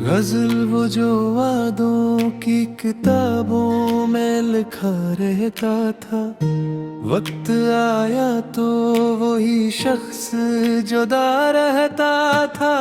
गजल वो जो वादों की किताबों में लिखा रहता था, वक्त आया तो वही शख्स जुदा रहता था।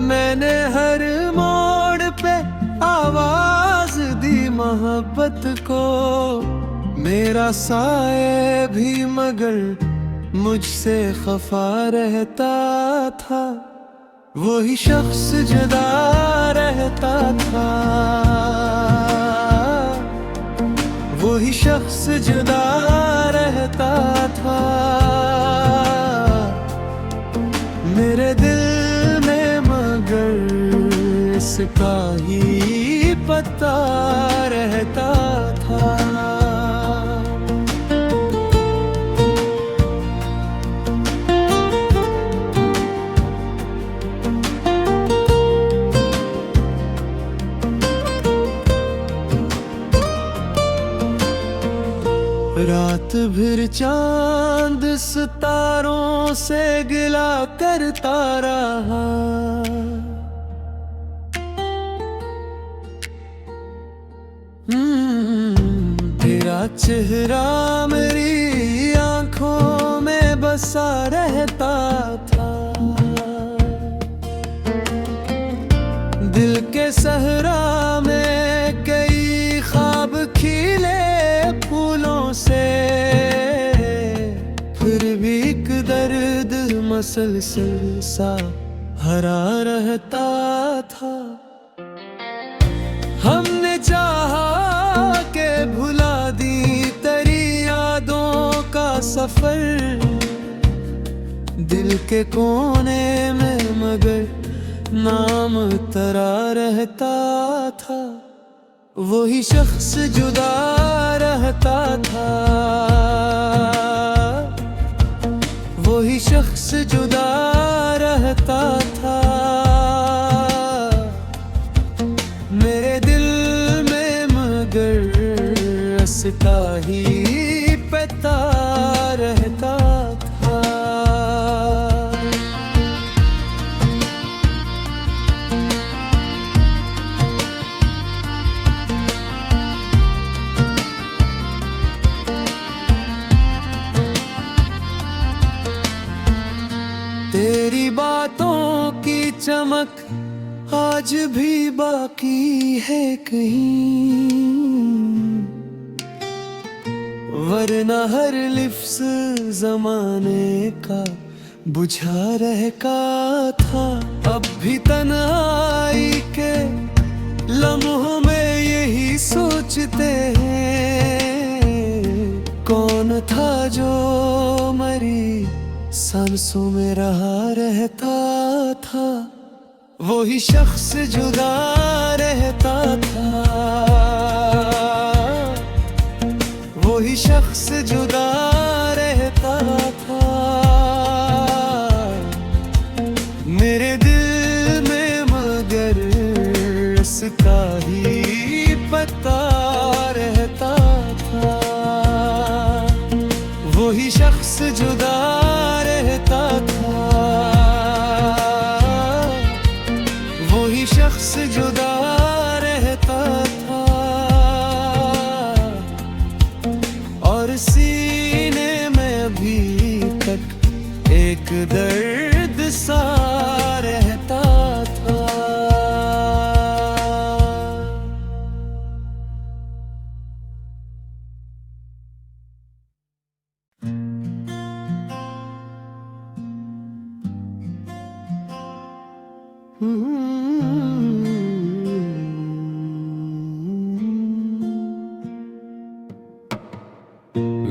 मैंने हर मोड़ पे आवाज दी मोहब्बत को, मेरा साए भी मगर मुझसे खफा रहता था। वही शख्स जुदा रहता था, वही शख्स जुदा रहता था। मेरे दिल में मगर इसका ही पता रहता था। रात भर चांद सितारों से गिला करता रहा, तेरा चेहरा मेरी आंखों में बसा रहता था। दिल के सहरा में कई ख्वाब खिले फूलों से, फिर भी एक दर्द मसलसल सा हरा रहता था। हमने चाहा के भुला दी तेरी यादों का सफर, दिल के कोने में मगर नाम तरा रहता था। वही शख्स जुदा रहता था, वही शख्स जुदा रहता था। मेरे दिल में मगर इसका ही पता रहता था। तेरी बातों की चमक आज भी बाकी है कहीं, वरना हर लिफ्ज़ ज़माने का बुझा रहता था। अब भी तन्हाई के लम्हों में यही सोचते हैं, कौन था जो मरी सांसों में रहा रहता था। वही शख्स जुदा रहता था, वही शख्स जुदा रहता था। मेरे दिल में मगर इसका ही पता रहता था। वही शख्स जुदा रहता था, वही शख्स जुदा रहता था। और सीने में अभी तक एक दर्द सा रहता था।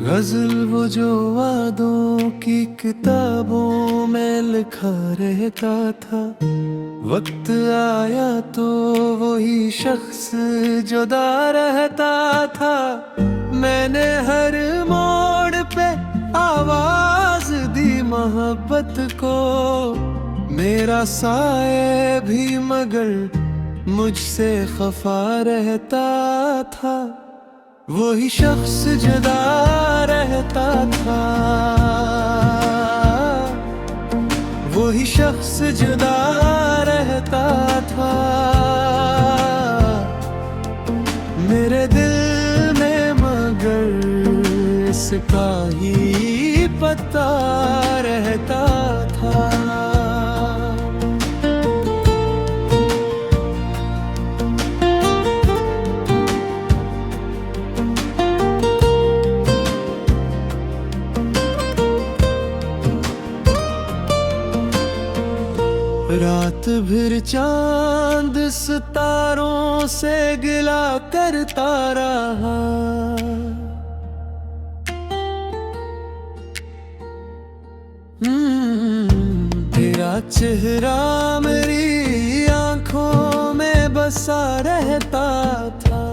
गजल वो जो वादों की किताबों में लिखा रहता था, वक्त आया तो वही शख्स जुदा रहता था। मैंने हर मोड़ पे आवाज दी मोहब्बत को, मेरा साए भी मगर मुझसे खफा रहता था। वही शख्स जुदा रहता था, वही शख्स जुदा रहता था। मेरे दिल में मगर इसका ही पता रहता था। रात भर चांद सितारों से गिला करता रहा, तेरा चेहरा मेरी आंखों में बसा रहता था।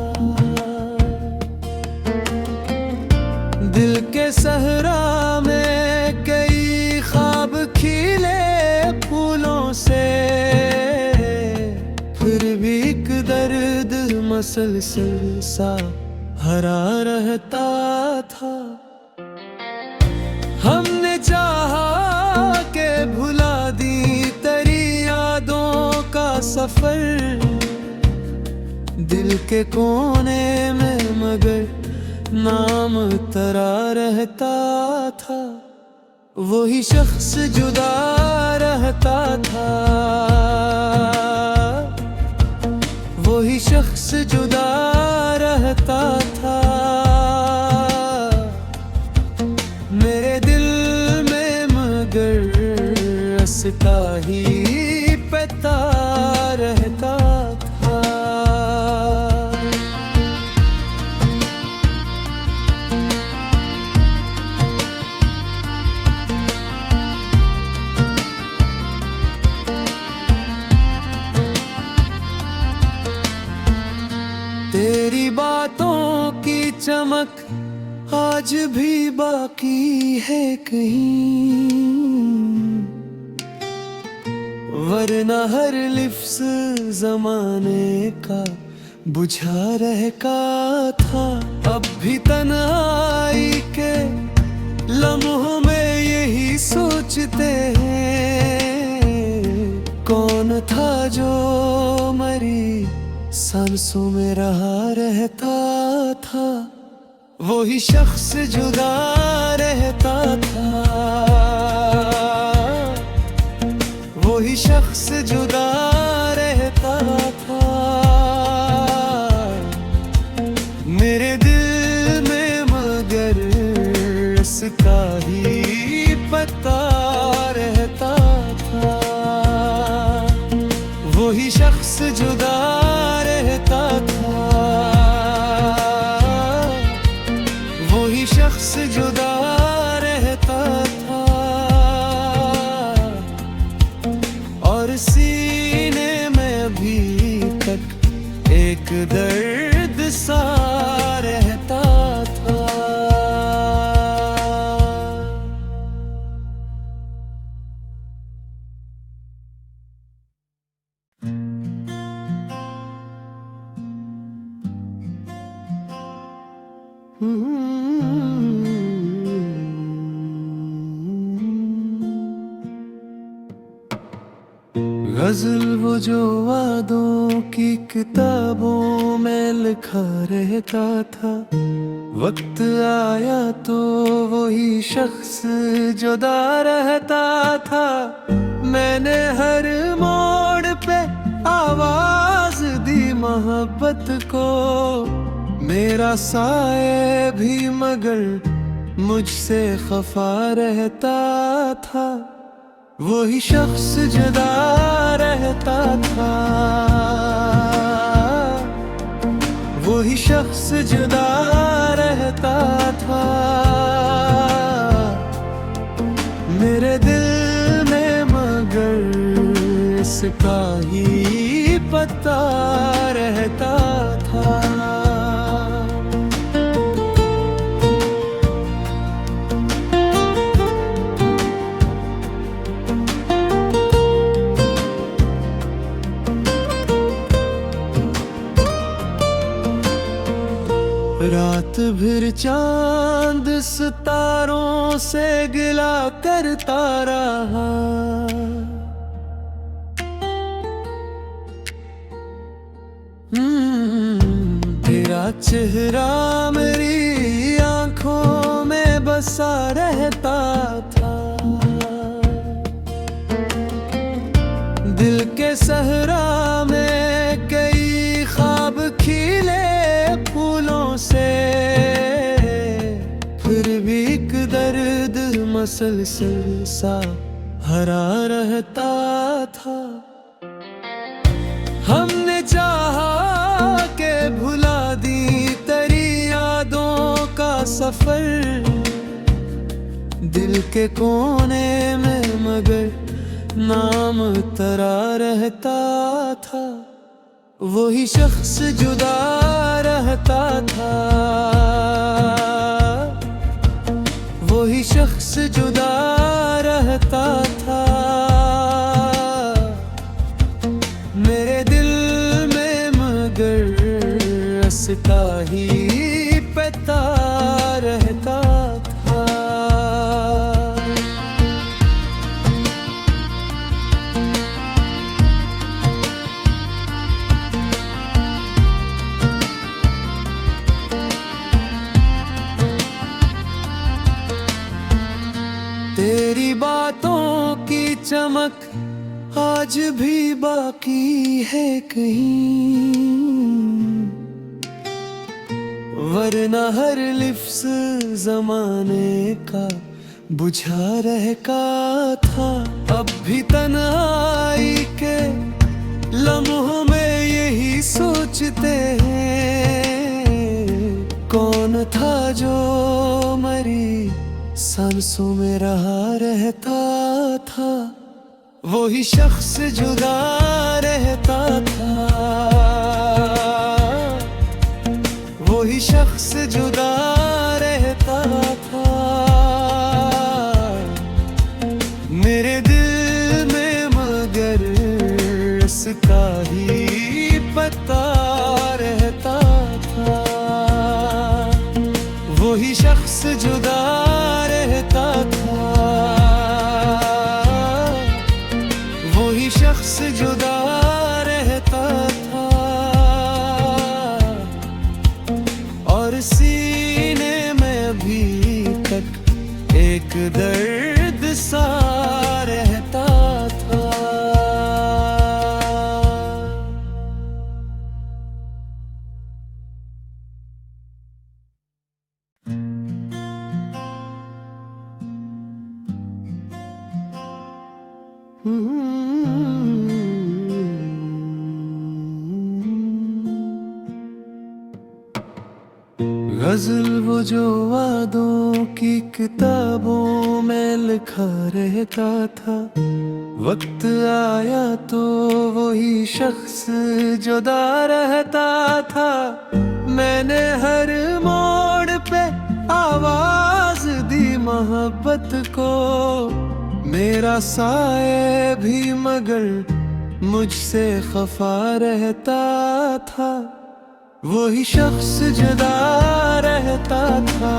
दिल के सहरा में कई ख्वाब खिले फूलों से, फिर भी एक दर्द मसलसल सा हरा रहता था। हमने चाहा के भुला दी तेरी यादों का सफर, दिल के कोने में मगर नाम तरा रहता था। वही शख्स जुदा रहता था, वही शख्स जुदा रहता था। मेरे दिल में मगर उसका ही पता रहता था। तेरी बातों की चमक आज भी बाकी है कहीं, वरना हर लिफ्स जमाने का बुझा रहता था। अब भी तन्हाई के लम्हों में यही सोचते हैं, कौन था जो मरी सांसों में रहा रहता था। वही शख्स जुदा रहता था, वही शख्स जुदा रहता था। मेरे दिल में मगर इसका ही पता रहता था। वही शख्स जुदा रहता था, वही शख्स जुदा रहता था। और सीने में अभी तक एक दर्द सा रहता था। गजल वो जो वादों की किताबों में लिखा रहता था, वक्त आया तो वही शख्स जुदा रहता था। मैंने हर मोड़ पे आवाज दी मोहब्बत को, मेरा साए भी मगर मुझसे खफा रहता था। वही शख्स जुदा रहता था, वही शख्स जुदा रहता था। मेरे दिल में मगर इसका ही पता रहता था। रात भर चांद सितारों से गिला करता रहा। तेरा चेहरा मेरी आंखों में बसा रहता था। दिल के सहरा में कई ख्वाब खिले फूलों से, फिर भी एक दर्द मसलसल सा हरा रहता था। हमने चाहा के भुला दी तेरी यादों का सफर दिल के कोने में, मगर नाम तरा रहता था। वही शख्स जुदा रहता था, वही शख्स जुदा रहता था। मेरे दिल में मगर उसका ही पता रहता था। तेरी बातों की चमक आज भी बाकी है कहीं, वरना हर लिफ्स जमाने का बुझा रहता था। अब भी तन्हाई के लम्हों में यही सोचते हैं, कौन था जो मरी सांसों में रहा रहता था। वही शख्स जुदा रहता था, वही शख्स जुदा रहता था। मेरे दिल में मगर इसका ही पता रहता था। वही शख्स जुदा रहता था, वही शख्स जुदा रहता था। और सीने में अभी तक एक दर्द सा रहता था। गजल वो जो वादों की किताबों में लिखा रहता था, वक्त आया तो वही शख्स जुदा रहता था। मैंने हर मोड़ पे आवाज दी मोहब्बत को, मेरा साए भी मगर मुझसे खफा रहता था। वही शख्स जुदा रहता था,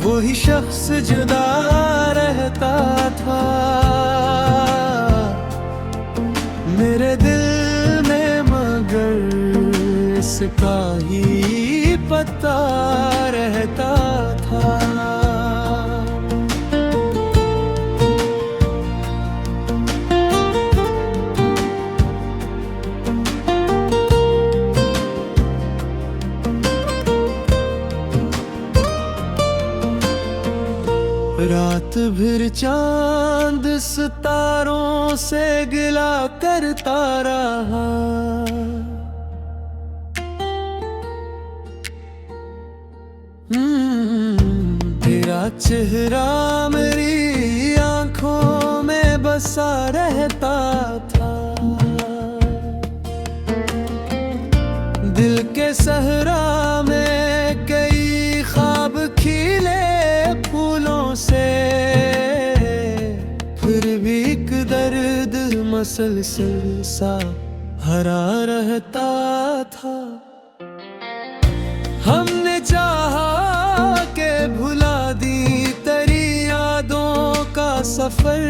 वही शख्स जुदा रहता था। मेरे दिल में मगर इसका ही पता रहता था। रात भर चांद सितारों से गिला करता रहा। तेरा चेहरा मेरी आंखों में बसा रहता था। दिल के सहरा में कई ख्वाब खिले फूलों से, फिर भी एक दर्द मसलसल सा भरा रहता था। हमने चाहा के भुला दी तेरी यादों का सफर,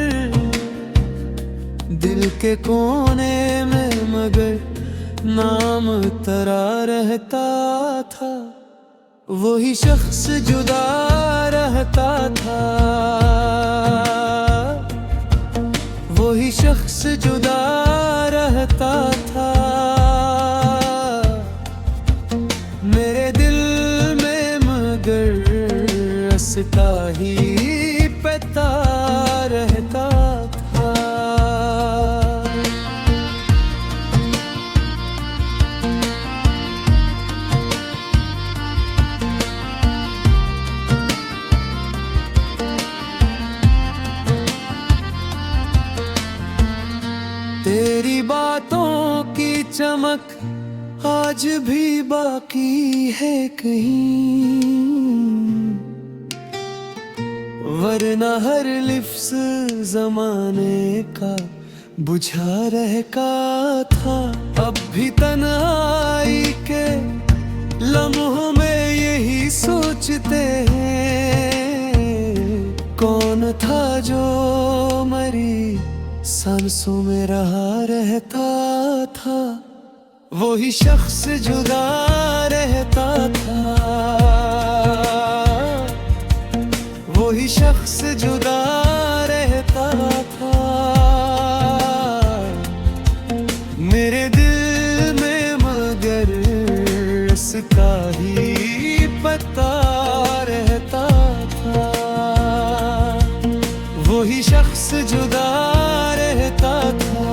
दिल के कोने में मगर नाम तरा रहता था। वही शख्स जुदा रहता था, वही शख्स जुदा रहता था। मेरे दिल में मगर रसता ही पता रहता था। तेरी बातों की चमक आज भी बाकी है कहीं, वरना हर लिफ्ज़ ज़माने का बुझा रहता था। अब भी तन्हाई के लम्हों में यही सोचते हैं, कौन था जो मरी सांसों में रहा रहता था। वही शख्स जुदा रहता था, वही शख्स जुदा रहता था। मेरे दिल में मगर इसका ही पता रहता था। वही शख्स जुदा रहता था,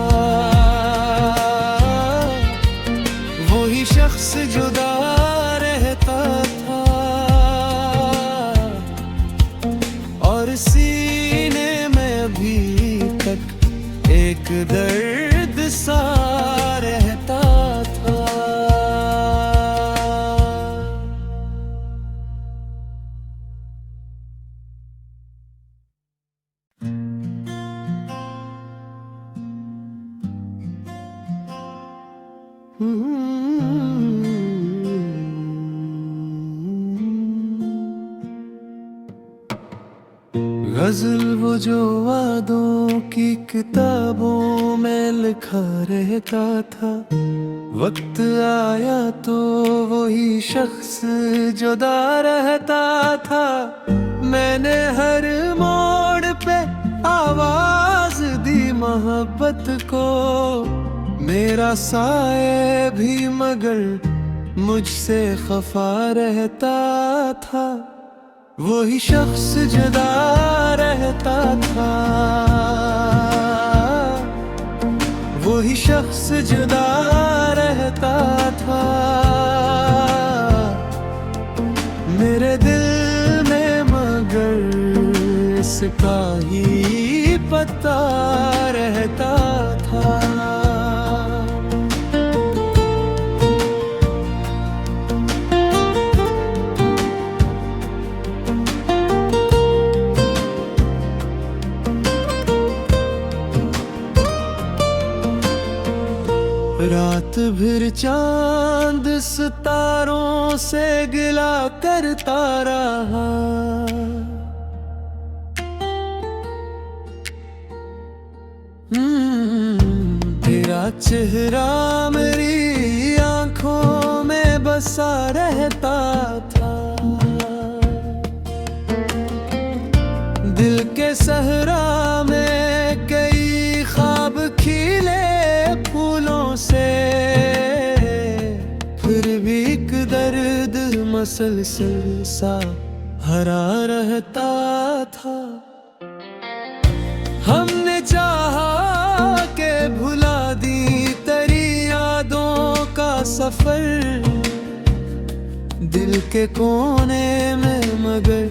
वही शख्स जुदा रहता था। और सीने में अभी तक एक दर्द सा रहता था। गज़ल वो जो वादों की किताबों में लिखा रहता था, वक्त आया तो वही शख्स जुदा रहता था। मैंने हर मोड़ पे आवाज दी मोहब्बत को, मेरा साए भी मगर मुझसे खफा रहता था। वही शख्स जुदा रहता था, वही शख्स जुदा रहता था। मेरे दिल में मगर इसका ही पता रहता था। रात भर चांद सितारों से गिला करता रहा, तेरा चेहरा मेरी आंखों में बसा रहता था। दिल के सहरा में कई ख्वाब खिले फूलों से, फिर भी एक दर्द मसलसल सा भरा रहता था। हमने चाहा के भुला दी तेरी यादों का सफर, दिल के कोने में मगर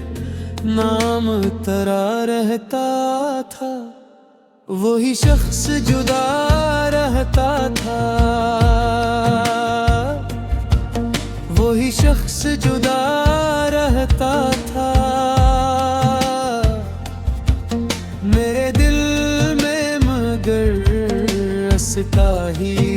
नाम तरा रहता था। वही शख्स जुदा रहता था, वही शख्स जुदा रहता था। मेरे दिल में मगर रसता ही